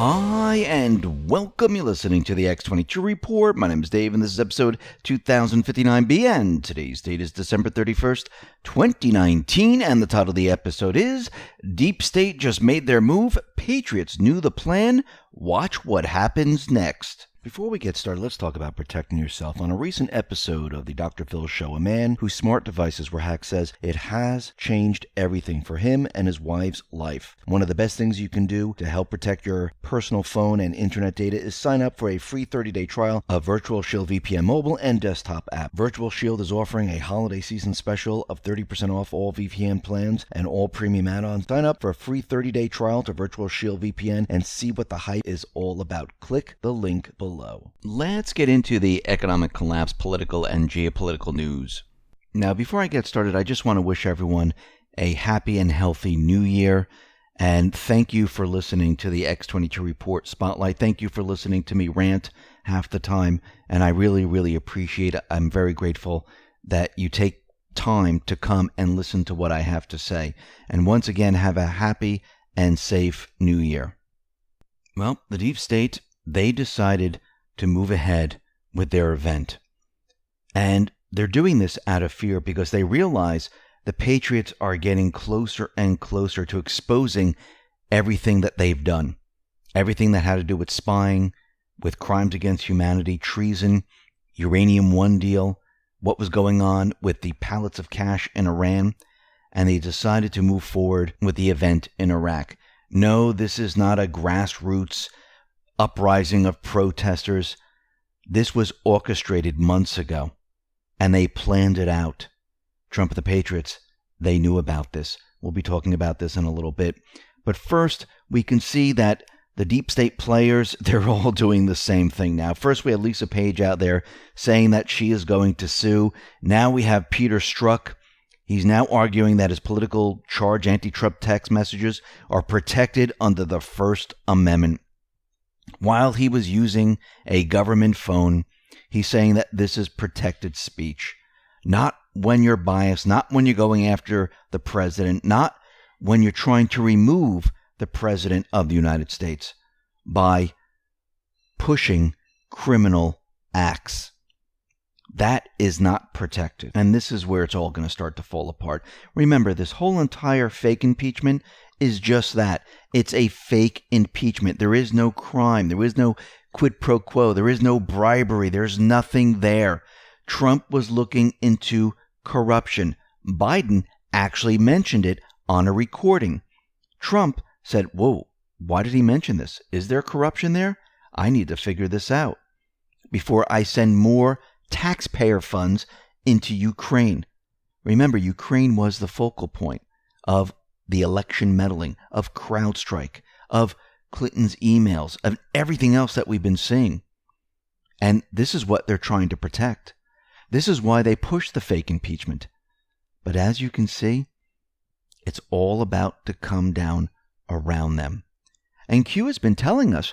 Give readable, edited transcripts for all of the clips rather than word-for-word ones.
Hi, and welcome. You're listening to the X22 Report. My name is Dave, and this is episode 2059B, and today's date is December 31st, 2019, and the title of the episode is Deep State Just Made Their Move, Patriots Knew the Plan, Watch What Happens Next. Before we get started, let's talk about protecting yourself. On a recent episode of the Dr. Phil Show, a man whose smart devices were hacked says it has changed everything for him and his wife's life. One of the best things you can do to help protect your personal phone and internet data is sign up for a free 30-day trial of Virtual Shield VPN mobile and desktop app. Virtual Shield is offering a holiday season special of 30% off all VPN plans and all premium add-ons. Sign up for a free 30-day trial to Virtual Shield VPN and see what the hype is all about. Click the link below. Let's get into the economic collapse, political and geopolitical news. Now, before I get started, I just want to wish everyone a happy and healthy new year. And thank you for listening to the X22 Report Spotlight. Thank you for listening to me rant half the time. And I really, really appreciate it. I'm very grateful that you take time to come and listen to what I have to say. And once again, have a happy and safe new year. Well, the deep state, they decided to move ahead with their event. And they're doing this out of fear because they realize the Patriots are getting closer and closer to exposing everything that they've done. Everything that had to do with spying, with crimes against humanity, treason, Uranium One deal, what was going on with the pallets of cash in Iran. And they decided to move forward with the event in Iraq. No, this is not a grassroots uprising of protesters. This was orchestrated months ago, and they planned it out. Trump and the Patriots, they knew about this. We'll be talking about this in a little bit. But first, we can see that the deep state players, they're all doing the same thing now. First, we had Lisa Page out there saying that she is going to sue. Now we have Peter Strzok. He's now arguing that his political charge anti-Trump text messages are protected under the First Amendment. While he was using a government phone, he's saying that this is protected speech. Not when you're biased, not when you're going after the president, not when you're trying to remove the president of the United States by pushing criminal acts. That is not protected. And this is where it's all going to start to fall apart. Remember, this whole entire fake impeachment is just that. It's a fake impeachment. There is no crime. There is no quid pro quo. There is no bribery. There's nothing there. Trump was looking into corruption. Biden actually mentioned it on a recording. Trump said, whoa, why did he mention this? Is there corruption there? I need to figure this out before I send more taxpayer funds into Ukraine. Remember, Ukraine was the focal point of the election meddling, of CrowdStrike, of Clinton's emails, of everything else that we've been seeing. And this is what they're trying to protect. This is why they push the fake impeachment. But as you can see, it's all about to come down around them. And Q has been telling us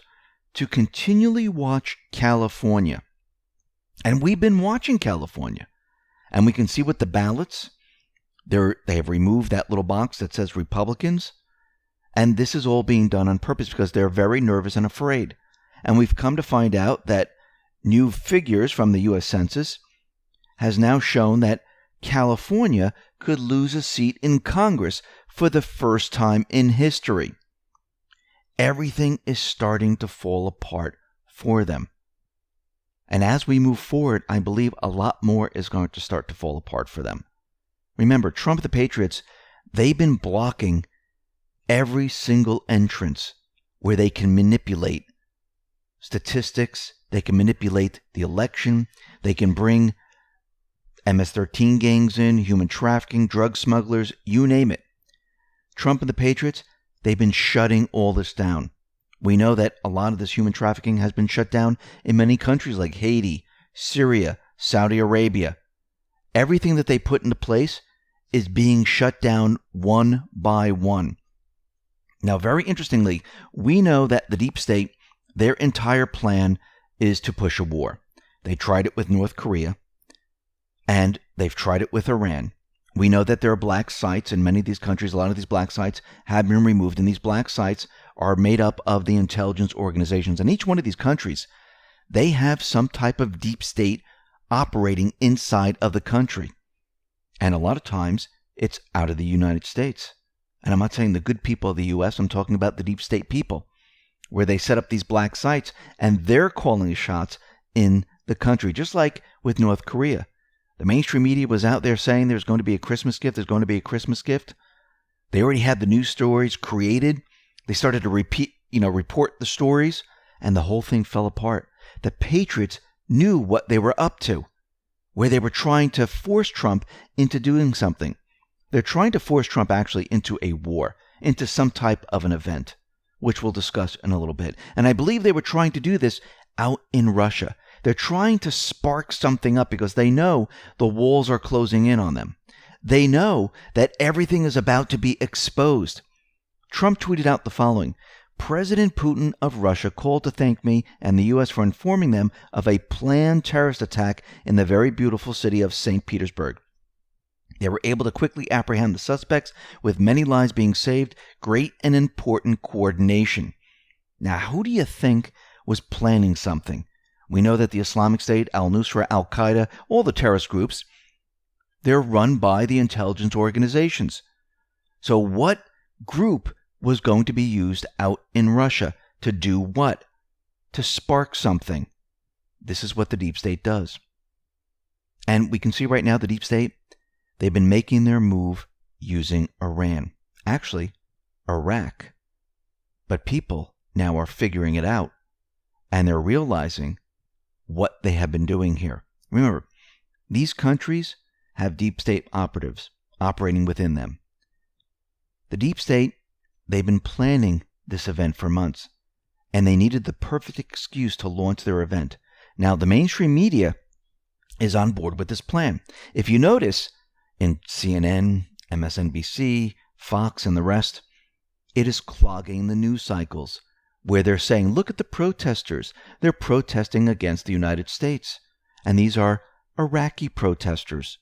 to continually watch California. And we've been watching California. And we can see with the ballots, they have removed that little box that says Republicans. And this is all being done on purpose because they're very nervous and afraid. And we've come to find out that new figures from the U.S. Census has now shown that California could lose a seat in Congress for the first time in history. Everything is starting to fall apart for them. And as we move forward, I believe a lot more is going to start to fall apart for them. Remember, Trump and the Patriots, they've been blocking every single entrance where they can manipulate statistics, they can manipulate the election, they can bring MS-13 gangs in, human trafficking, drug smugglers, you name it. Trump and the Patriots, they've been shutting all this down. We know that a lot of this human trafficking has been shut down in many countries like Haiti, Syria, Saudi Arabia. Everything that they put into place is being shut down one by one. Now, very interestingly, we know that the deep state, their entire plan is to push a war. They tried it with North Korea, and they've tried it with Iran. We know that there are black sites in many of these countries. A lot of these black sites have been removed, and these black sites are made up of the intelligence organizations. And each one of these countries, they have some type of deep state operating inside of the country. And a lot of times, it's out of the United States. And I'm not saying the good people of the U.S., I'm talking about the deep state people, where they set up these black sites, and they're calling the shots in the country, just like with North Korea. The mainstream media was out there saying there's going to be a Christmas gift. There's going to be a Christmas gift. They already had the news stories created. They started to report the stories, and the whole thing fell apart. The patriots knew what they were up to, where they were trying to force Trump into doing something. They're trying to force Trump actually into a war, into some type of an event, which we'll discuss in a little bit. And I believe they were trying to do this out in Russia. They're trying to spark something up because they know the walls are closing in on them. They know that everything is about to be exposed. Trump tweeted out the following: President Putin of Russia called to thank me and the U.S. for informing them of a planned terrorist attack in the very beautiful city of St. Petersburg. They were able to quickly apprehend the suspects, with many lives being saved. Great and important coordination. Now, who do you think was planning something? We know that the Islamic State, al-Nusra, al-Qaeda, all the terrorist groups, they're run by the intelligence organizations. So what group was going to be used out in Russia to do what? To spark something. This is what the deep state does. And we can see right now the deep state, they've been making their move using Iran. Actually, Iraq. But people now are figuring it out, and they're realizing what they have been doing here. Remember, these countries have deep state operatives operating within them. The deep state, they've been planning this event for months, and they needed the perfect excuse to launch their event. Now, the mainstream media is on board with this plan. If you notice, in CNN, MSNBC, Fox, and the rest, it is clogging the news cycles, where they're saying, look at the protesters. They're protesting against the United States. And these are Iraqi protesters.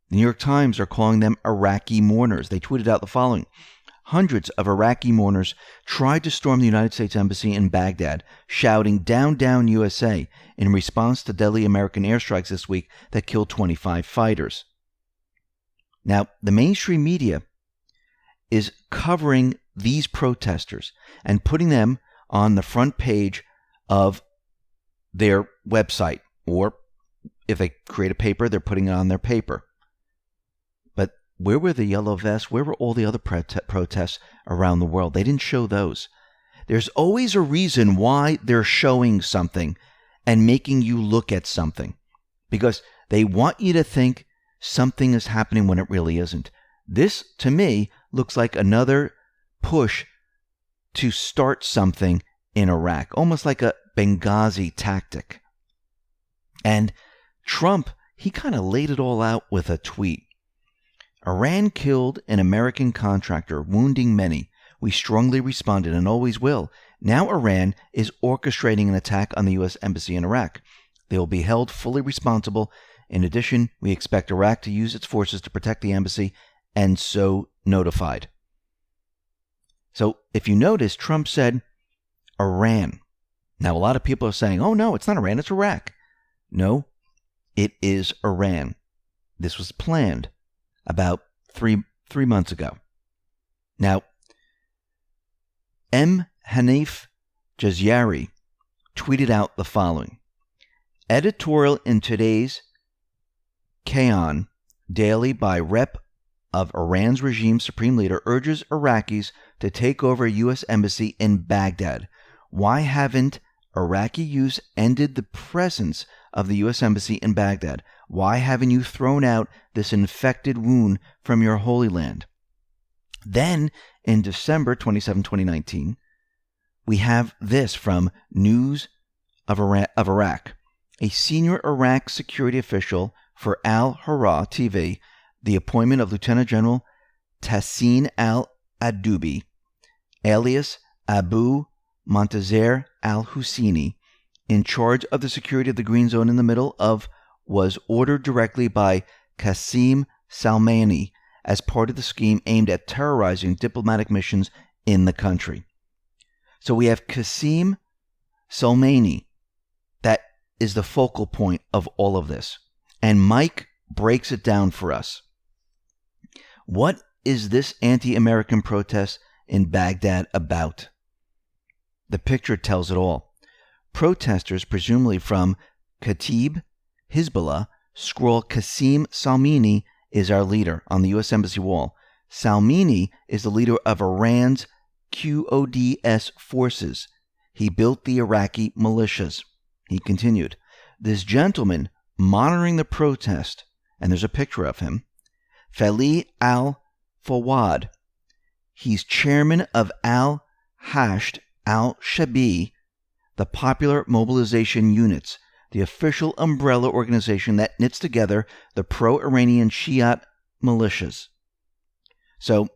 The New York Times are calling them Iraqi mourners. They tweeted out the following: hundreds of Iraqi mourners tried to storm the United States Embassy in Baghdad, shouting, "Down, down, USA," in response to deadly American airstrikes this week that killed 25 fighters. Now, the mainstream media is covering these protesters and putting them on the front page of their website, or if they create a paper, they're putting it on their paper. But where were the yellow vests? Where were all the other protests around the world? They didn't show those. There's always a reason why they're showing something and making you look at something, because they want you to think something is happening when it really isn't. This, to me, looks like another push to start something in Iraq, almost like a Benghazi tactic. And Trump, he kind of laid it all out with a tweet. Iran killed an American contractor, wounding many. We strongly responded and always will. Now Iran is orchestrating an attack on the U.S. Embassy in Iraq. They will be held fully responsible. In addition, we expect Iraq to use its forces to protect the embassy, and so notified. So if you notice, Trump said Iran. Now, a lot of people are saying, oh no, it's not Iran, it's Iraq. No, it is Iran. This was planned about three months ago. Now, M. Hanif Jazyari tweeted out the following: editorial in today's Kayan Daily by Rep of Iran's regime supreme leader urges Iraqis to take over a U.S. embassy in Baghdad. Why haven't Iraqi youths ended the presence of the U.S. embassy in Baghdad? Why haven't you thrown out this infected wound from your Holy Land? Then, in December 27, 2019, we have this from News of Iraq. A senior Iraq security official for Al-Hara TV, the appointment of Lieutenant General Tassin al-Adoubi, alias Abu Montazer al-Husseini, in charge of the security of the Green Zone in the middle of, was ordered directly by Qasem Soleimani as part of the scheme aimed at terrorizing diplomatic missions in the country. So we have Qasem Soleimani. That is the focal point of all of this. And Mike breaks it down for us. What is this anti-American protest in Baghdad about? The picture tells it all. Protesters, presumably from Kataib Hezbollah, scroll Qasem Soleimani is our leader on the U.S. Embassy wall. Soleimani is the leader of Iran's Quds forces. He built the Iraqi militias. He continued, this gentleman monitoring the protest, and there's a picture of him, Fali al-Fawad. He's chairman of al-Hashd al-Shabi, the Popular Mobilization Units, the official umbrella organization that knits together the pro-Iranian Shiite militias. So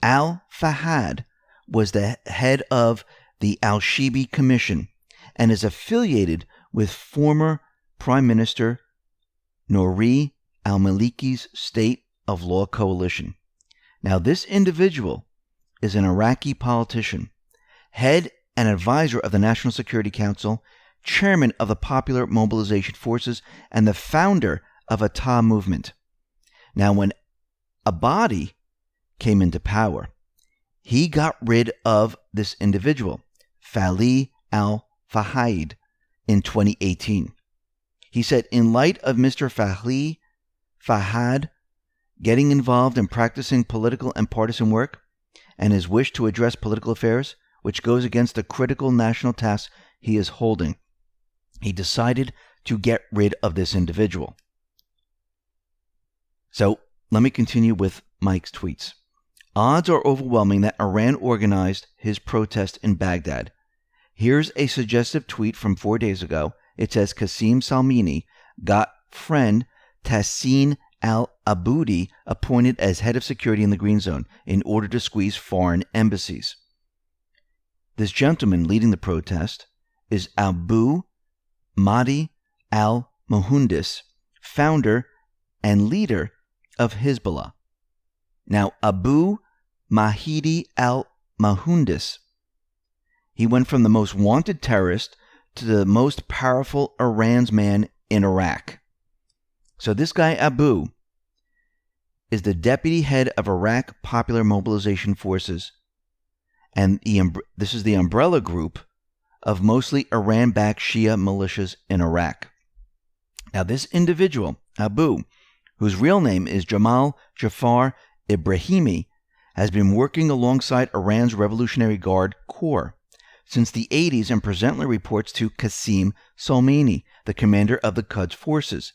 al-Fahad was the head of the Al-Shibi Commission and is affiliated with former Prime Minister Nouri al-Maliki's State of Law Coalition. Now, this individual is an Iraqi politician, head and advisor of the National Security Council, chairman of the Popular Mobilization Forces, and the founder of a Ta movement. Now, when Abadi came into power, he got rid of this individual, Fali al-Fahad, in 2018. He said, in light of Mr. Fali Fahad getting involved in practicing political and partisan work, and his wish to address political affairs, which goes against the critical national task he is holding, he decided to get rid of this individual. So let me continue with Mike's tweets. Odds are overwhelming that Iran organized his protest in Baghdad. Here's a suggestive tweet from 4 days ago. It says Qasem Soleimani got friend Tassin al-Aboudi appointed as head of security in the Green Zone in order to squeeze foreign embassies. This gentleman leading the protest is Abu Mahdi al-Muhandis, founder and leader of Hezbollah. Now, Abu Mahdi al-Muhandis, he went from the most wanted terrorist to the most powerful Iran's man in Iraq. So this guy, Abu, is the deputy head of Iraq Popular Mobilization Forces, and this is the umbrella group of mostly Iran-backed Shia militias in Iraq. Now, this individual, Abu, whose real name is Jamal Jafar Ibrahimi, has been working alongside Iran's Revolutionary Guard Corps since the 80s and presently reports to Qasem Soleimani, the commander of the Quds forces,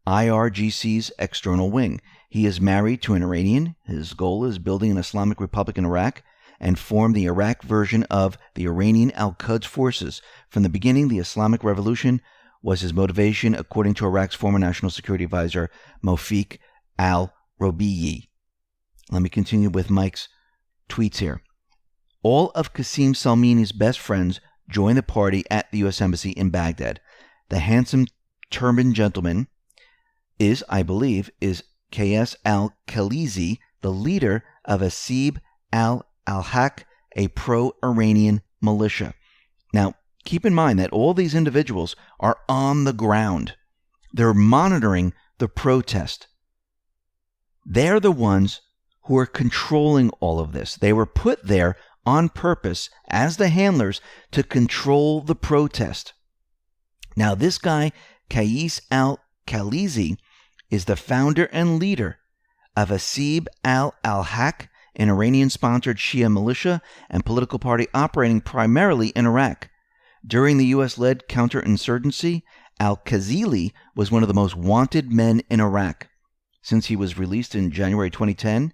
IRGC's external wing. He is married to an Iranian. His goal is building an Islamic Republic in Iraq and form the Iraq version of the Iranian Al-Quds forces. From the beginning, the Islamic Revolution was his motivation, according to Iraq's former National Security Advisor, Mofiq al-Robiyi. Let me continue with Mike's tweets here. All of Qasem Soleimani's best friends joined the party at the U.S. Embassy in Baghdad. The handsome turbaned gentleman is, I believe, Qais al-Khalizi, the leader of Asib al-Haq, a pro-Iranian militia. Now, keep in mind that all these individuals are on the ground. They're monitoring the protest. They're the ones who are controlling all of this. They were put there on purpose as the handlers to control the protest. Now, this guy, Qais al-Khalizi, is the founder and leader of Asib al-Haq, an Iranian-sponsored Shia militia and political party operating primarily in Iraq. During the U.S.-led counterinsurgency, al-Khazili was one of the most wanted men in Iraq. Since he was released in January 2010,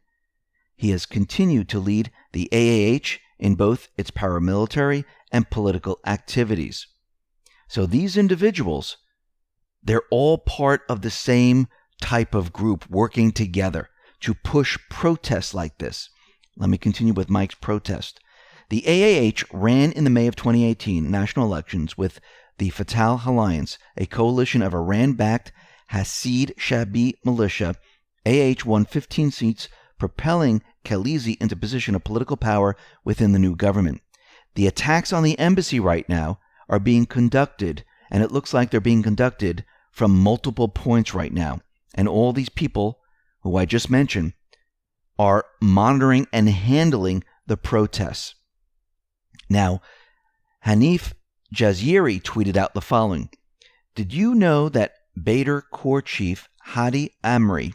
he has continued to lead the AAH in both its paramilitary and political activities. So these individuals, they're all part of the same type of group working together to push protests like this. Let me continue with Mike's protest. The AAH ran in the May of 2018 national elections with the Fatah Alliance, a coalition of Iran-backed Hasid Shabi militia won 15 seats, propelling Khaleesi into position of political power within the new government. The attacks on the embassy right now are being conducted, and it looks like they're being conducted from multiple points right now. And all these people who I just mentioned are monitoring and handling the protests. Now, Hanif Jaziri tweeted out the following. Did you know that Badr Corps Chief Hadi Amri,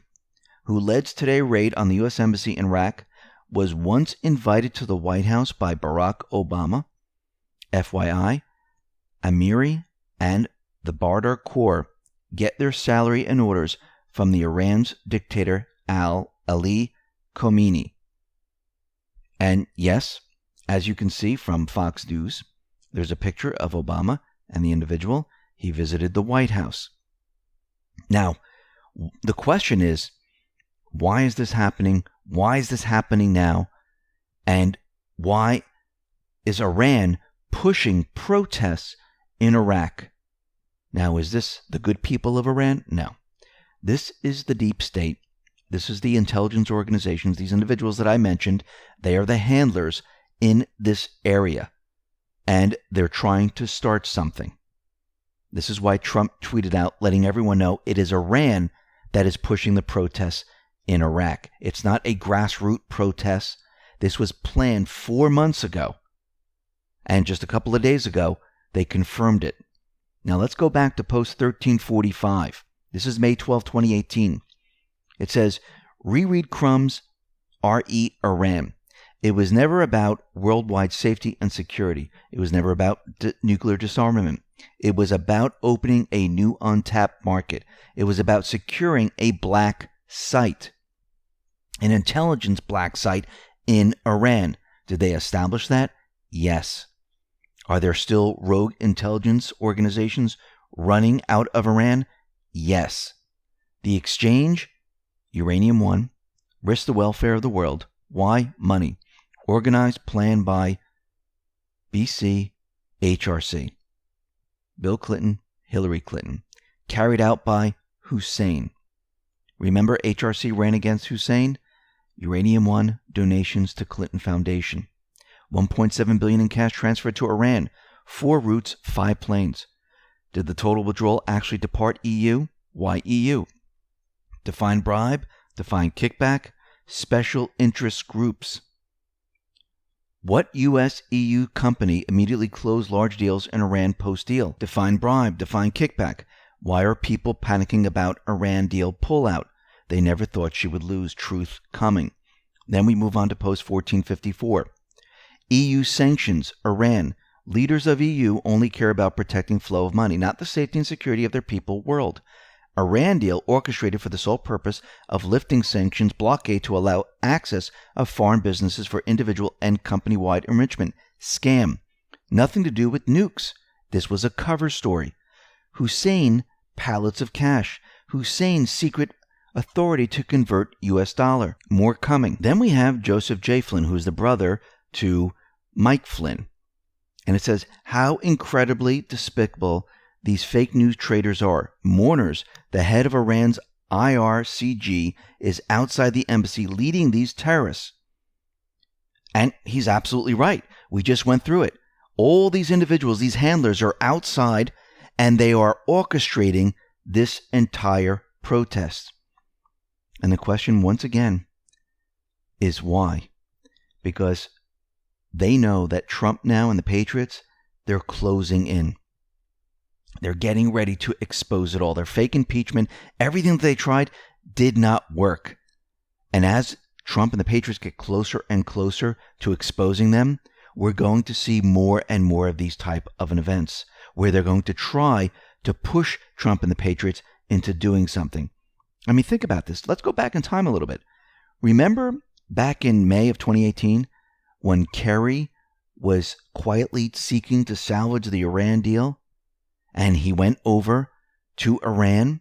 who led today's raid on the U.S. Embassy in Iraq, was once invited to the White House by Barack Obama? FYI, Amiri and the Badr Corps get their salary and orders from the Iran's dictator Ali Khamenei. And yes, as you can see from Fox News, there's a picture of Obama and the individual. He visited the White House. Now, the question is, why is this happening? Why is this happening now? And why is Iran pushing protests in Iraq? Now, is this the good people of Iran? No. This is the deep state. This is the intelligence organizations, these individuals that I mentioned. They are the handlers in this area. And they're trying to start something. This is why Trump tweeted out, letting everyone know it is Iran that is pushing the protests in Iraq. It's not a grassroots protest. This was planned 4 months ago. And just a couple of days ago, they confirmed it. Now let's go back to post 1345. This is May 12, 2018. It says, reread Crumb's R.E. Iran. It was never about worldwide safety and security. It was never about nuclear disarmament. It was about opening a new untapped market. It was about securing a black site, an intelligence black site in Iran. Did they establish that? Yes. Are there still rogue intelligence organizations running out of Iran? Yes. The exchange, Uranium One, risked the welfare of the world. Why? Money. Organized, planned by BC, HRC. Bill Clinton, Hillary Clinton. Carried out by Hussein. Remember HRC ran against Hussein? Uranium One, donations to Clinton Foundation. $1.7 billion in cash transferred to Iran. 4 routes, 5 planes. Did the total withdrawal actually depart EU? Why EU? Define bribe, define kickback, special interest groups. What U.S.-EU company immediately closed large deals in Iran post-deal? Define bribe, define kickback. Why are people panicking about Iran deal pullout? They never thought she would lose. Truth coming. Then we move on to post 1454. EU sanctions, Iran. Leaders of EU only care about protecting flow of money, not the safety and security of their people world. Iran deal orchestrated for the sole purpose of lifting sanctions blockade to allow access of foreign businesses for individual and company-wide enrichment. Scam. Nothing to do with nukes. This was a cover story. Hussein, pallets of cash. Hussein's secret authority to convert U.S. dollar. More coming. Then we have Joseph J. Flynn, who is the brother to Mike Flynn. And it says, how incredibly despicable these fake news traders are. Mourners, the head of Iran's IRCG, is outside the embassy leading these terrorists. And he's absolutely right. We just went through it. All these individuals, these handlers, are outside and they are orchestrating this entire protest. And the question, once again, is why? Because they know that Trump now and the patriots, they're closing in. They're getting ready to expose it all. Their fake impeachment, everything that they tried did not work. And as Trump and the patriots get closer and closer to exposing them, we're going to see more and more of these type of events where they're going to try to push Trump and the patriots into doing something. I mean, think about this. Let's go back in time a little bit. Remember back in May of 2018 when Kerry was quietly seeking to salvage the Iran deal? And he went over to Iran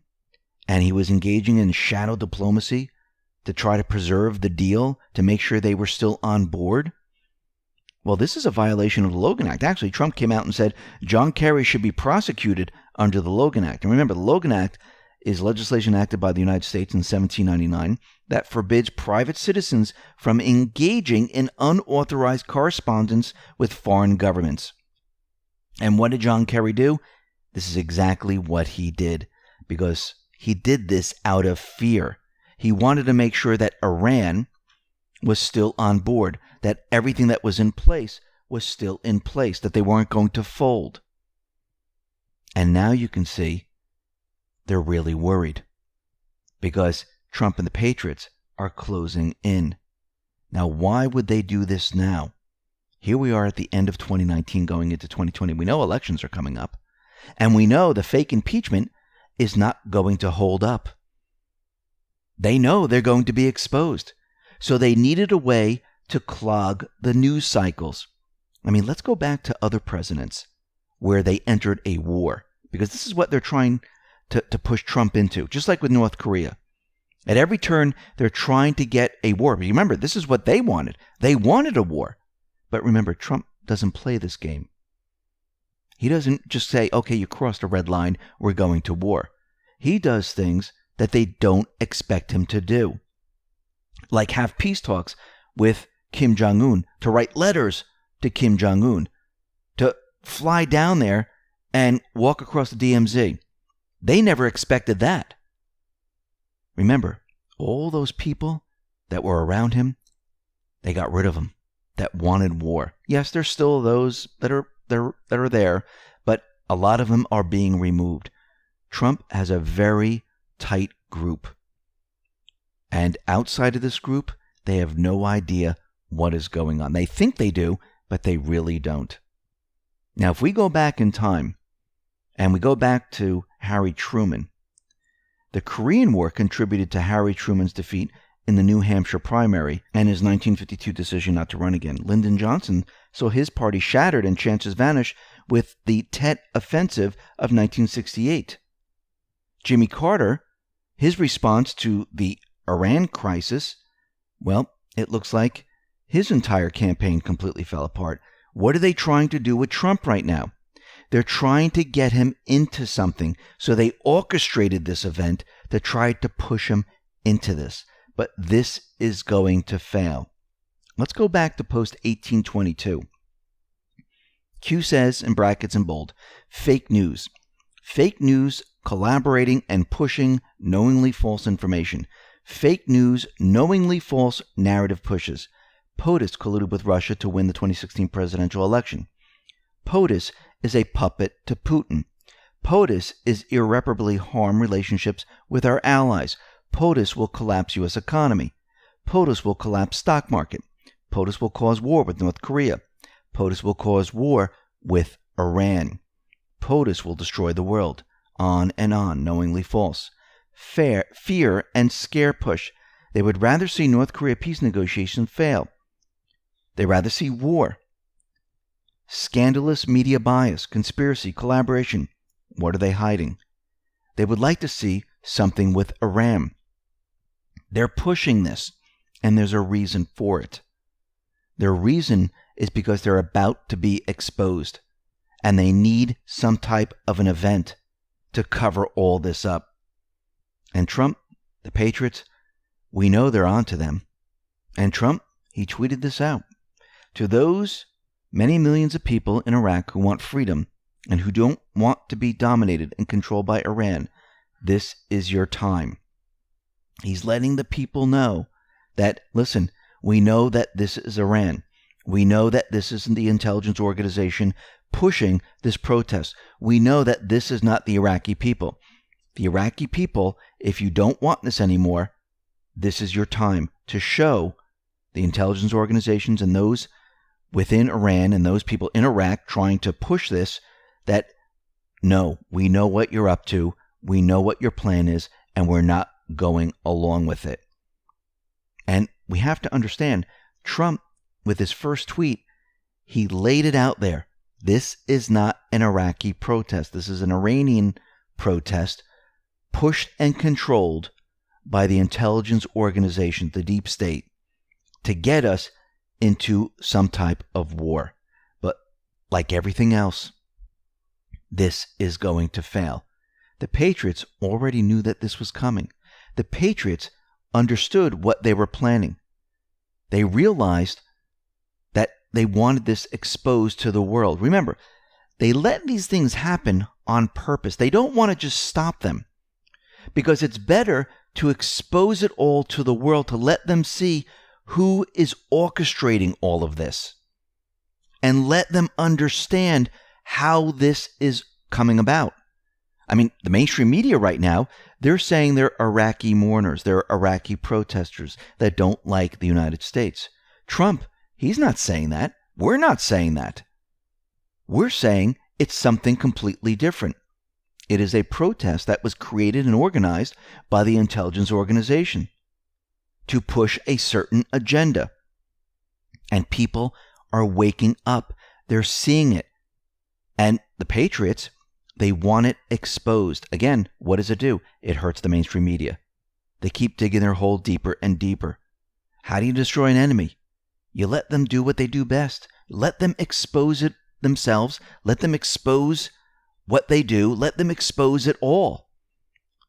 and he was engaging in shadow diplomacy to try to preserve the deal, to make sure they were still on board. Well, this is a violation of the Logan Act. Actually, Trump came out and said John Kerry should be prosecuted under the Logan Act. And remember, the Logan Act is legislation acted by the United States in 1799 that forbids private citizens from engaging in unauthorized correspondence with foreign governments. And what did John Kerry do? This is exactly what he did, because he did this out of fear. He wanted to make sure that Iran was still on board, that everything that was in place was still in place, that they weren't going to fold. And now you can see they're really worried, because Trump and the patriots are closing in. Now, why would they do this now? Here we are at the end of 2019 going into 2020. We know elections are coming up, and we know the fake impeachment is not going to hold up. They know they're going to be exposed. So they needed a way to clog the news cycles. I mean, let's go back to other presidents where they entered a war, because this is what they're trying to push Trump into, just like with North Korea. At every turn, they're trying to get a war. But remember, this is what they wanted. They wanted a war. But remember, Trump doesn't play this game. He doesn't just say, okay, you crossed a red line, we're going to war. He does things that they don't expect him to do, like have peace talks with Kim Jong-un, to write letters to Kim Jong-un, to fly down there and walk across the DMZ. They never expected that. Remember, all those people that were around him, they got rid of them, that wanted war. Yes, there's still those that are there, but a lot of them are being removed. Trump has a very tight group. And outside of this group, they have no idea what is going on. They think they do, but they really don't. Now, if we go back in time, and we go back to Harry Truman, the Korean War contributed to Harry Truman's defeat in the New Hampshire primary and his 1952 decision not to run again. Lyndon Johnson saw his party shattered and chances vanish with the Tet Offensive of 1968. Jimmy Carter, his response to the Iran crisis, well, it looks like his entire campaign completely fell apart. What are they trying to do with Trump right now? They're trying to get him into something. So they orchestrated this event to try to push him into this. But this is going to fail. Let's go back to post 1822. Q says, in brackets in bold, fake news. Fake news collaborating and pushing knowingly false information. Fake news, knowingly false narrative pushes. POTUS colluded with Russia to win the 2016 presidential election. POTUS is a puppet to Putin. POTUS is irreparably harm relationships with our allies. POTUS will collapse U.S. economy. POTUS will collapse stock market. POTUS will cause war with North Korea. POTUS will cause war with Iran. POTUS will destroy the world. On and on, knowingly false. Fear and scare push. They would rather see North Korea peace negotiations fail. They'd rather see war. Scandalous media bias, conspiracy, collaboration. What are they hiding? They would like to see something with Iran. They're pushing this, and there's a reason for it. Their reason is because they're about to be exposed, and they need some type of an event to cover all this up. And Trump, the patriots, we know they're onto them. And Trump, he tweeted this out. To those many millions of people in Iraq who want freedom and who don't want to be dominated and controlled by Iran, this is your time. He's letting the people know that, listen, we know that this is Iran. We know that this isn't the intelligence organization pushing this protest. We know that this is not the Iraqi people. The Iraqi people, if you don't want this anymore, this is your time to show the intelligence organizations and those within Iran and those people in Iraq trying to push this, that no, we know what you're up to, we know what your plan is, and we're not going along with it. And we have to understand, Trump, with his first tweet, he laid it out there. This is not an Iraqi protest. This is an Iranian protest pushed and controlled by the intelligence organization, the deep state, to get us into some type of war. But like everything else, this is going to fail, The patriots already knew that this was coming. The patriots understood what they were planning. They realized that they wanted this exposed to the world. Remember, they let these things happen on purpose. They don't want to just stop them, because it's better to expose it all to the world, to let them see who is orchestrating all of this, and let them understand how this is coming about. I mean, the mainstream media right now, they're saying they're Iraqi mourners, they're Iraqi protesters that don't like the United States. Trump, he's not saying that. We're not saying that. We're saying it's something completely different. It is a protest that was created and organized by the intelligence organization to push a certain agenda. And people are waking up. They're seeing it. And the patriots, they want it exposed. Again, what does it do? It hurts the mainstream media. They keep digging their hole deeper and deeper. How do you destroy an enemy? You let them do what they do best. Let them expose it themselves. Let them expose what they do. Let them expose it all.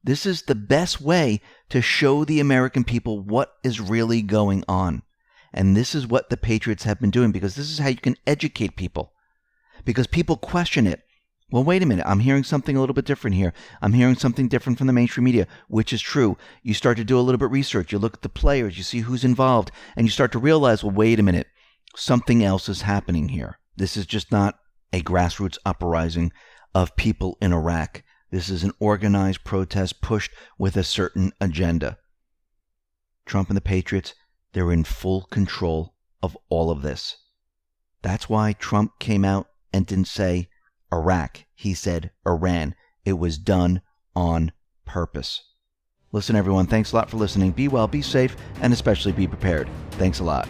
This is the best way to show the American people what is really going on. And this is what the patriots have been doing, because this is how you can educate people. Because people question it. Well, wait a minute. I'm hearing something a little bit different here. I'm hearing something different from the mainstream media, which is true. You start to do a little bit of research. You look at the players. You see who's involved. And you start to realize, well, wait a minute. Something else is happening here. This is just not a grassroots uprising of people in Iraq. This is an organized protest pushed with a certain agenda. Trump and the patriots, they're in full control of all of this. That's why Trump came out and didn't say Iraq. He said Iran. It was done on purpose. Listen, everyone, thanks a lot for listening. Be well, be safe, and especially be prepared. Thanks a lot.